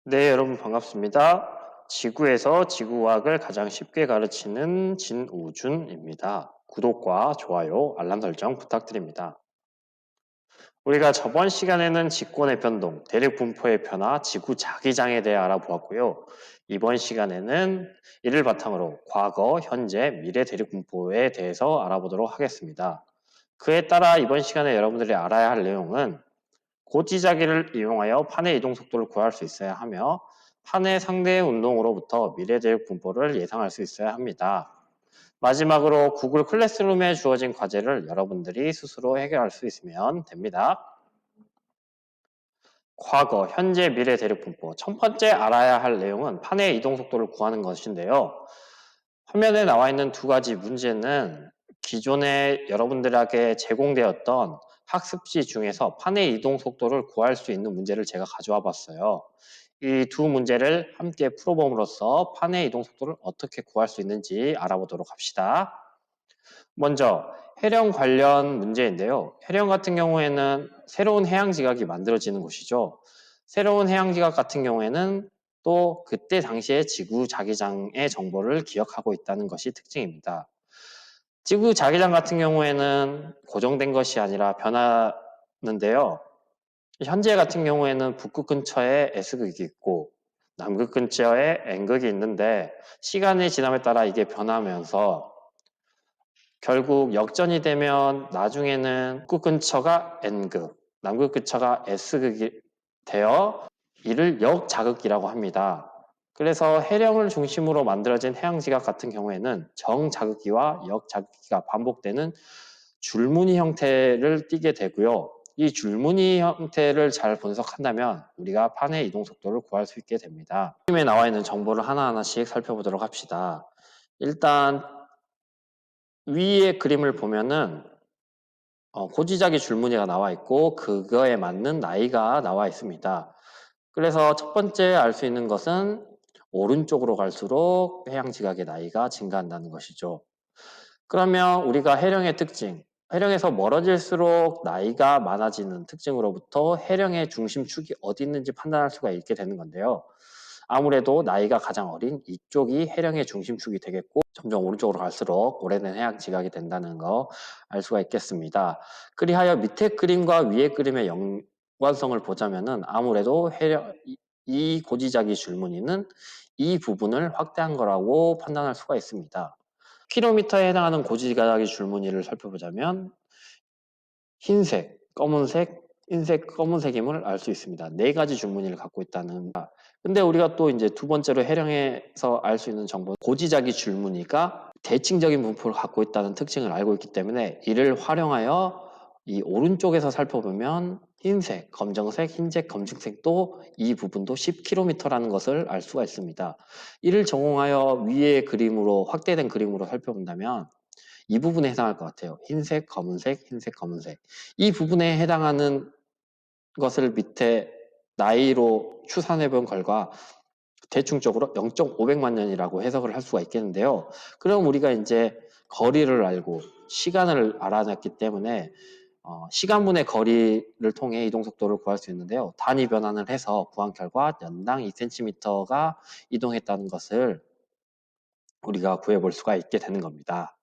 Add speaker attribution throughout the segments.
Speaker 1: 네, 여러분 반갑습니다. 지구에서 지구과학을 가장 쉽게 가르치는 진우준입니다. 구독과 좋아요, 알람 설정 부탁드립니다. 우리가 저번 시간에는 직권의 변동, 대륙 분포의 변화, 지구 자기장에 대해 알아보았고요. 이번 시간에는 이를 바탕으로 과거, 현재, 미래 대륙 분포에 대해서 알아보도록 하겠습니다. 그에 따라 이번 시간에 여러분들이 알아야 할 내용은 고지자기를 이용하여 판의 이동 속도를 구할 수 있어야 하며 판의 상대의 운동으로부터 미래대륙 분포를 예상할 수 있어야 합니다. 마지막으로 구글 클래스룸에 주어진 과제를 여러분들이 스스로 해결할 수 있으면 됩니다. 과거, 현재, 미래 대륙 분포. 첫 번째 알아야 할 내용은 판의 이동 속도를 구하는 것인데요. 화면에 나와 있는 두 가지 문제는 기존에 여러분들에게 제공되었던 학습지 중에서 판의 이동 속도를 구할 수 있는 문제를 제가 가져와 봤어요. 이 두 문제를 함께 풀어봄으로써 판의 이동 속도를 어떻게 구할 수 있는지 알아보도록 합시다. 먼저 해령 관련 문제인데요. 해령 같은 경우에는 새로운 해양 지각이 만들어지는 곳이죠. 새로운 해양 지각 같은 경우에는 또 그때 당시에 지구 자기장의 정보를 기억하고 있다는 것이 특징입니다. 지구 자기장 같은 경우에는 고정된 것이 아니라 변하는데요. 현재 같은 경우에는 북극 근처에 S극이 있고 남극 근처에 N극이 있는데 시간이 지남에 따라 이게 변하면서 결국 역전이 되면 나중에는 북극 근처가 N극, 남극 근처가 S극이 되어 이를 역자극기라고 합니다. 그래서 해령을 중심으로 만들어진 해양지각 같은 경우에는 정자극기와 역자극기가 반복되는 줄무늬 형태를 띠게 되고요. 이 줄무늬 형태를 잘 분석한다면 우리가 판의 이동 속도를 구할 수 있게 됩니다. 그림에 나와 있는 정보를 하나하나씩 살펴보도록 합시다. 일단 위의 그림을 보면은 고지자기 줄무늬가 나와 있고 그거에 맞는 나이가 나와 있습니다. 그래서 첫 번째 알 수 있는 것은 오른쪽으로 갈수록 해양 지각의 나이가 증가한다는 것이죠. 그러면 우리가 해령의 특징, 해령에서 멀어질수록 나이가 많아지는 특징으로부터 해령의 중심축이 어디 있는지 판단할 수가 있게 되는 건데요. 아무래도 나이가 가장 어린 이쪽이 해령의 중심축이 되겠고 점점 오른쪽으로 갈수록 오래된 해양 지각이 된다는 거 알 수가 있겠습니다. 그리하여 밑에 그림과 위에 그림의 연관성을 보자면은 아무래도 해령 이 고지자기 줄무늬는 이 부분을 확대한 거라고 판단할 수가 있습니다. 킬로미터에 해당하는 고지가닥의 줄무늬를 살펴보자면 흰색, 검은색, 흰색, 검은색임을 알 수 있습니다. 네 가지 줄무늬를 갖고 있다는. 근데 우리가 또 이제 두 번째로 해령에서 알 수 있는 정보는 고지자기 줄무늬가 대칭적인 분포를 갖고 있다는 특징을 알고 있기 때문에 이를 활용하여 이 오른쪽에서 살펴보면 흰색, 검정색, 흰색, 검정색도 이 부분도 10km라는 것을 알 수가 있습니다. 이를 적용하여 위의 그림으로 확대된 그림으로 살펴본다면 이 부분에 해당할 것 같아요. 흰색, 검은색, 흰색, 검은색. 이 부분에 해당하는 것을 밑에 나이로 추산해 본 결과 대충적으로 0.500만 년이라고 해석을 할 수가 있겠는데요. 그럼 우리가 이제 거리를 알고 시간을 알아냈기 때문에 시간분의 거리를 통해 이동 속도를 구할 수 있는데요. 단위 변환을 해서 구한 결과 연당 2cm가 이동했다는 것을 우리가 구해볼 수가 있게 되는 겁니다.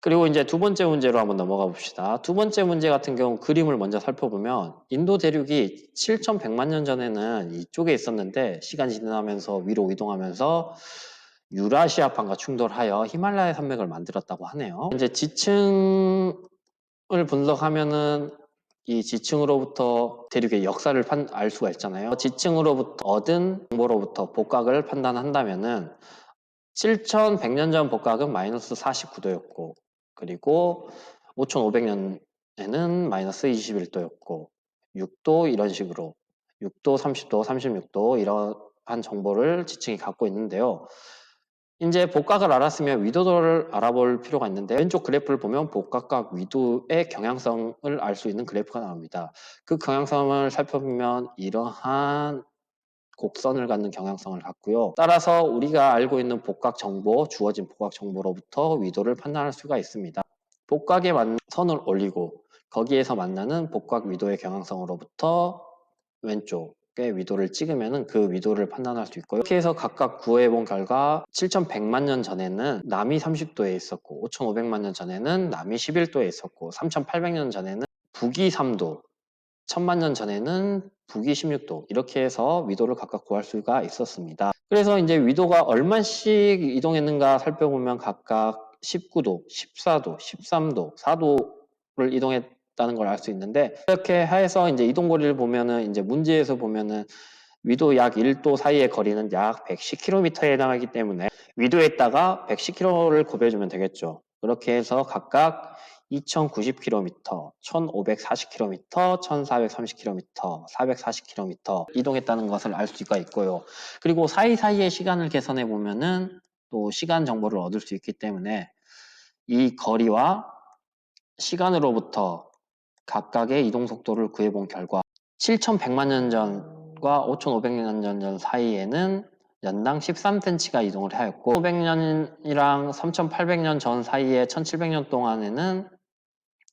Speaker 1: 그리고 이제 두 번째 문제로 한번 넘어가 봅시다. 두 번째 문제 같은 경우 그림을 먼저 살펴보면 인도 대륙이 7,100만 년 전에는 이쪽에 있었는데 시간이 지나면서 위로 이동하면서 유라시아판과 충돌하여 히말라야 산맥을 만들었다고 하네요. 이제 지층을 분석하면은 이 지층으로부터 대륙의 역사를 알 수가 있잖아요. 지층으로부터 얻은 정보로부터 복각을 판단한다면은 7,100년 전 복각은 마이너스 49도였고 그리고 5,500년에는 마이너스 21도였고 6도 이런 식으로 6도, 30도, 36도 이러한 정보를 지층이 갖고 있는데요. 이제 복각을 알았으면 위도도를 알아볼 필요가 있는데 왼쪽 그래프를 보면 복각과 위도의 경향성을 알 수 있는 그래프가 나옵니다. 그 경향성을 살펴보면 이러한 곡선을 갖는 경향성을 갖고요. 따라서 우리가 알고 있는 복각 정보, 주어진 복각 정보로부터 위도를 판단할 수가 있습니다. 복각에 맞는 선을 올리고 거기에서 만나는 복각 위도의 경향성으로부터 왼쪽 위도를 찍으면은 그 위도를 판단할 수 있고요. 이렇게 해서 각각 구해본 결과 7,100만 년 전에는 남이 30도에 있었고 5,500만 년 전에는 남이 11도에 있었고 3,800년 전에는 북이 3도, 1,000만 년 전에는 북이 16도 이렇게 해서 위도를 각각 구할 수가 있었습니다. 그래서 이제 위도가 얼마씩 이동했는가 살펴보면 각각 19도, 14도, 13도, 4도를 이동했다는 걸 알 수 있는데 이렇게 해서 이제 이동거리를 보면은 이제 문제에서 보면은 위도 약 1도 사이의 거리는 약 110km에 해당하기 때문에 위도에다가 110km를 곱해주면 되겠죠. 그렇게 해서 각각 2090km, 1540km, 1430km, 440km 이동했다는 것을 알 수가 있고요. 그리고 사이사이의 시간을 계산해 보면은 또 시간 정보를 얻을 수 있기 때문에 이 거리와 시간으로부터 각각의 이동 속도를 구해본 결과 7,100만 년 전과 5,500년 전 사이에는 연당 13cm가 이동을 하였고 500년이랑 3,800년 전 사이에 1,700년 동안에는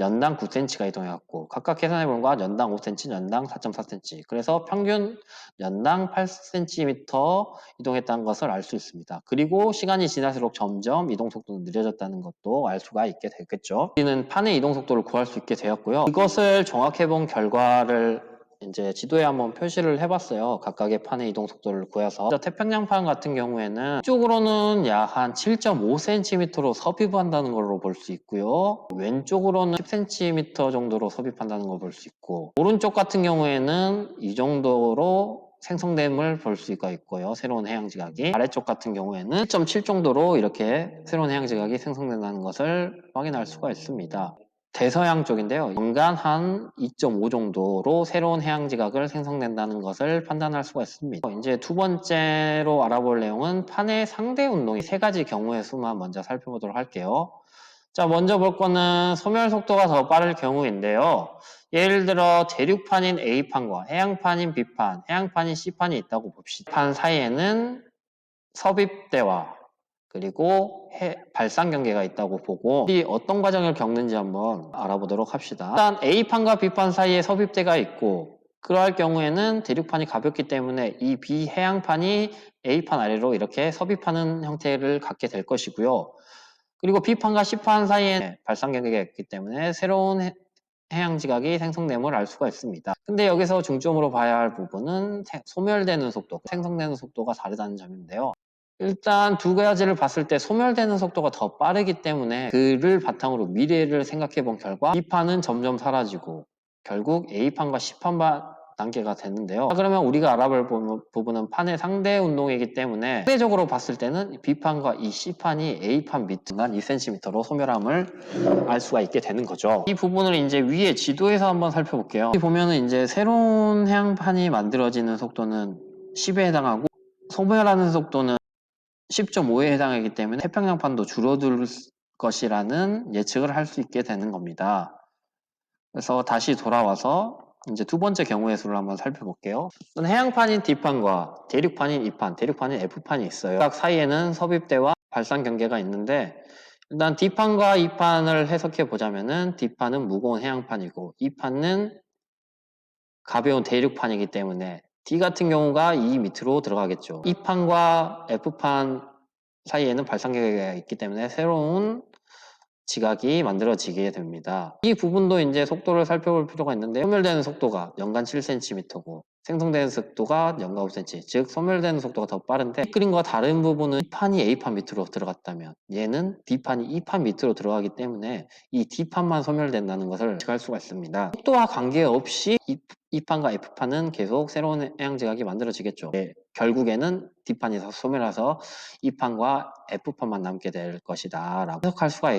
Speaker 1: 연당 9cm가 이동해왔고 각각 계산해보는 거 연당 5cm, 연당 4.4cm 그래서 평균 연당 8cm 이동했다는 것을 알 수 있습니다. 그리고 시간이 지날수록 점점 이동 속도는 느려졌다는 것도 알 수가 있게 되겠죠. 우리는 판의 이동 속도를 구할 수 있게 되었고요. 이것을 정확해본 결과를 이제 지도에 한번 표시를 해봤어요. 각각의 판의 이동 속도를 구해서 태평양판 같은 경우에는 이쪽으로는 약 한 7.5cm로 섭입한다는 걸로 볼 수 있고요. 왼쪽으로는 10cm 정도로 섭입한다는 걸 볼 수 있고 오른쪽 같은 경우에는 이 정도로 생성됨을 볼 수가 있고요. 새로운 해양 지각이 아래쪽 같은 경우에는 1.7 정도로 이렇게 새로운 해양 지각이 생성된다는 것을 확인할 수가 있습니다. 대서양 쪽인데요. 연간 한 2.5 정도로 새로운 해양 지각을 생성된다는 것을 판단할 수가 있습니다. 이제 두 번째로 알아볼 내용은 판의 상대 운동의 세 가지 경우의 수만 먼저 살펴보도록 할게요. 자, 먼저 볼 거는 소멸 속도가 더 빠를 경우인데요. 예를 들어 대륙판인 A판과 해양판인 B판, 해양판인 C판이 있다고 봅시다. 판 사이에는 섭입대와 그리고 발상 경계가 있다고 보고 이 어떤 과정을 겪는지 한번 알아보도록 합시다. 일단 A판과 B판 사이에 섭입대가 있고 그러할 경우에는 대륙판이 가볍기 때문에 이 비해양판이 A판 아래로 이렇게 섭입하는 형태를 갖게 될 것이고요. 그리고 B판과 C판 사이에 발상 경계가 있기 때문에 새로운 해양 지각이 생성됨을 알 수가 있습니다. 근데 여기서 중점으로 봐야 할 부분은 소멸되는 속도, 생성되는 속도가 다르다는 점인데요. 일단 두 가지를 봤을 때 소멸되는 속도가 더 빠르기 때문에 그를 바탕으로 미래를 생각해 본 결과 B판은 점점 사라지고 결국 A판과 C판 단계가 되는데요. 그러면 우리가 알아볼 부분은 판의 상대 운동이기 때문에 상대적으로 봤을 때는 B판과 이 C판이 A판 밑간 2cm로 소멸함을 알 수가 있게 되는 거죠. 이 부분을 이제 위에 지도에서 한번 살펴볼게요. 여기 보면은 이제 새로운 해양판이 만들어지는 속도는 10에 해당하고 소멸하는 속도는 10.5에 해당하기 때문에 태평양판도 줄어들 것이라는 예측을 할 수 있게 되는 겁니다. 그래서 다시 돌아와서 이제 두 번째 경우의 수를 한번 살펴볼게요. 해양판인 D판과 대륙판인 E판, 대륙판인 F판이 있어요. 각 사이에는 섭입대와 발상 경계가 있는데 일단 D판과 E판을 해석해 보자면은 D판은 무거운 해양판이고 E판은 가벼운 대륙판이기 때문에 D 같은 경우가 E 밑으로 들어가겠죠. E판과 F판 사이에는 발상계가 있기 때문에 새로운 지각이 만들어지게 됩니다. 이 부분도 이제 속도를 살펴볼 필요가 있는데 소멸되는 속도가 연간 7cm고 생성되는 속도가 연간 5cm 즉 소멸되는 속도가 더 빠른데 이 그림과 다른 부분은 B판이 A판 밑으로 들어갔다면 얘는 D판이 E판 밑으로 들어가기 때문에 이 D판만 소멸된다는 것을 예측할 수가 있습니다. 속도와 관계없이 E판과 F판은 계속 새로운 해양 지각이 만들어지겠죠. 네, 결국에는 D판이 소멸해서 E판과 F판만 남게 될 것이다 라고 해석할 수가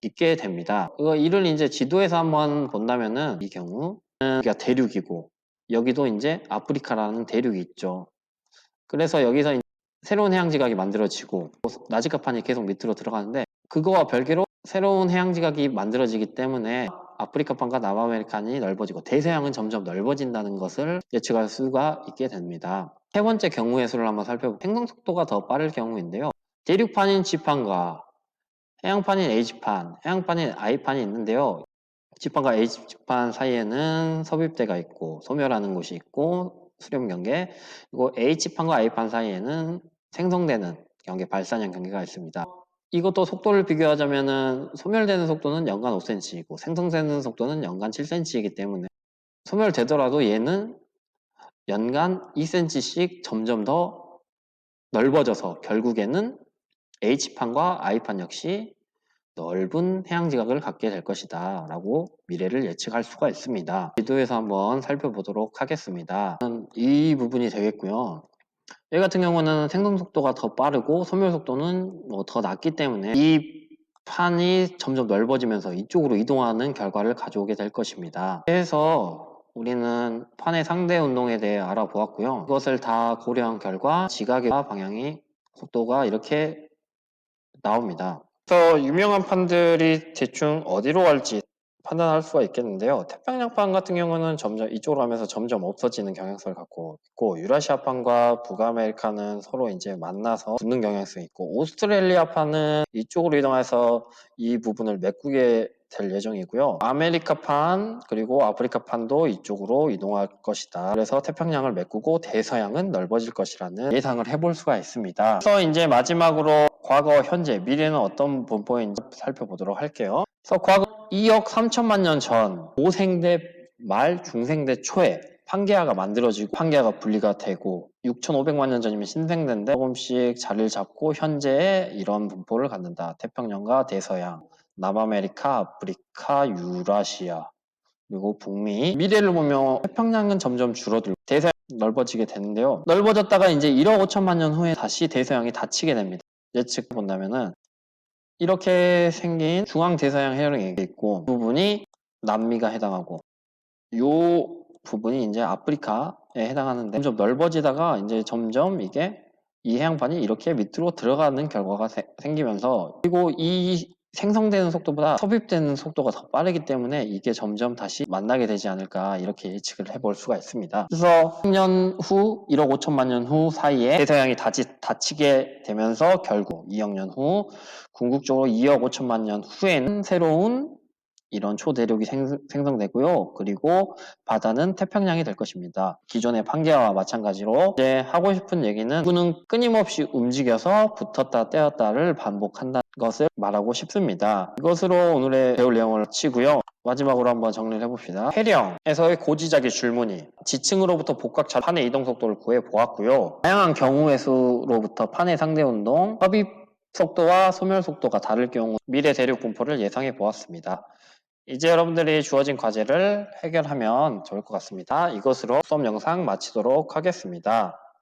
Speaker 1: 있게 됩니다. 이를 이제 지도에서 한번 본다면은 이 경우 여기가 대륙이고 여기도 이제 아프리카라는 대륙이 있죠. 그래서 여기서 새로운 해양 지각이 만들어지고 나지카판이 계속 밑으로 들어가는데 그거와 별개로 새로운 해양 지각이 만들어지기 때문에 아프리카판과 남아메리칸이 넓어지고 대서양은 점점 넓어진다는 것을 예측할 수가 있게 됩니다. 세 번째 경우의 수를 한번 살펴보면 생성 속도가 더 빠를 경우인데요. 대륙판인 G판과 해양판인 H판, 해양판인 I판이 있는데요. G판과 H판 사이에는 섭입대가 있고 소멸하는 곳이 있고 수렴 경계, 그리고 H판과 I판 사이에는 생성되는 경계, 발산형 경계가 있습니다. 이것도 속도를 비교하자면은 소멸되는 속도는 연간 5cm이고 생성되는 속도는 연간 7cm이기 때문에 소멸되더라도 얘는 연간 2cm씩 점점 더 넓어져서 결국에는 H판과 I판 역시 넓은 해양 지각을 갖게 될 것이다 라고 미래를 예측할 수가 있습니다. 지도에서 한번 살펴보도록 하겠습니다. 이 부분이 되겠고요. 얘 같은 경우는 생성 속도가 더 빠르고 소멸 속도는 더 낮기 때문에 이 판이 점점 넓어지면서 이쪽으로 이동하는 결과를 가져오게 될 것입니다. 그래서 우리는 판의 상대 운동에 대해 알아보았고요. 이것을 다 고려한 결과 지각의 방향이 속도가 이렇게 나옵니다. 그래서 유명한 판들이 대충 어디로 갈지 판단할 수가 있겠는데요. 태평양판 같은 경우는 점점 이쪽으로 가면서 점점 없어지는 경향성을 갖고 있고, 유라시아판과 북아메리카는 서로 이제 만나서 붙는 경향성이 있고, 오스트레일리아판은 이쪽으로 이동해서 이 부분을 메꾸게 될 예정이고요. 아메리카판 그리고 아프리카판도 이쪽으로 이동할 것이다. 그래서 태평양을 메꾸고 대서양은 넓어질 것이라는 예상을 해볼 수가 있습니다. 그래서 이제 마지막으로 과거, 현재, 미래는 어떤 분포인지 살펴보도록 할게요. 그래서 과거 2억 3천만 년 전 고생대 말 중생대 초에 판게아가 만들어지고 판게아가 분리가 되고 6,500만 년 전이면 신생대인데 조금씩 자리를 잡고 현재의 이런 분포를 갖는다. 태평양과 대서양, 남아메리카, 아프리카, 유라시아, 그리고 북미. 미래를 보면 태평양은 점점 줄어들고 대서양이 넓어지게 되는데요. 넓어졌다가 이제 1억 5천만 년 후에 다시 대서양이 닫히게 됩니다. 예측 본다면은 이렇게 생긴 중앙 대서양 해령이 있고 부분이 남미가 해당하고 요 부분이 이제 아프리카에 해당하는데 점점 넓어지다가 이제 점점 이게 이 해양판이 이렇게 밑으로 들어가는 결과가 생기면서 그리고 이 생성되는 속도보다 섭입되는 속도가 더 빠르기 때문에 이게 점점 다시 만나게 되지 않을까 이렇게 예측을 해볼 수가 있습니다. 그래서 10년 후, 1억 5천만 년 후 사이에 대서양이 닫히게 되면서 결국 2억 년 후 궁극적으로 2억 5천만 년 후에는 새로운 이런 초대륙이 생성되고요. 그리고 바다는 태평양이 될 것입니다. 기존의 판게아와 마찬가지로 이제 하고 싶은 얘기는 지구는 끊임없이 움직여서 붙었다 떼었다를 반복한다는 것을 말하고 싶습니다. 이것으로 오늘의 배울 내용을 마치고요. 마지막으로 한번 정리를 해봅시다. 해령에서의 고지작의 줄무늬, 지층으로부터 복각 판의 이동 속도를 구해 보았고요. 다양한 경우의 수로부터 판의 상대 운동, 섭입 속도와 소멸 속도가 다를 경우 미래 대륙 분포를 예상해 보았습니다. 이제 여러분들이 주어진 과제를 해결하면 좋을 것 같습니다. 이것으로 수업 영상 마치도록 하겠습니다.